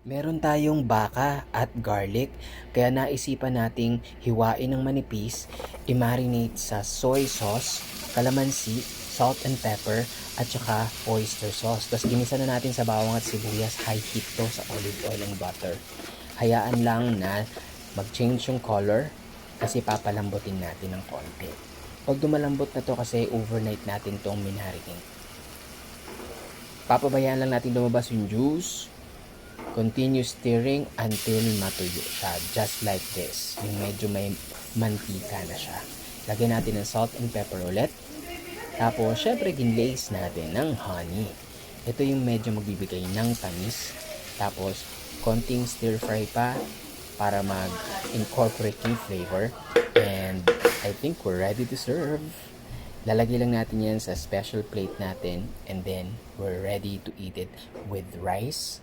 Meron tayong baka at garlic, kaya naisipan nating hiwain ng manipis, i-marinate sa soy sauce, calamansi, salt and pepper, at saka oyster sauce. Tapos ginisa na natin sa bawang at sibuyas, high heat to sa olive oil and butter. Hayaan lang na mag-change yung color kasi papalambutin natin ng konti. Pag dumalambot na to kasi overnight natin tong minarinate. Papabayaan lang natin lumabas yung juice. Continue stirring until matuyo siya. Just like this. Yung medyo may mantika na siya. Lagyan natin ng salt and pepper ulit. Tapos, syempre, ginlaze natin ng honey. Ito yung medyo magbibigay ng tamis. Tapos, konting stir fry pa para mag-incorporate yung flavor. And I think we're ready to serve. Lalagay lang natin yan sa special plate natin. And then, we're ready to eat it with rice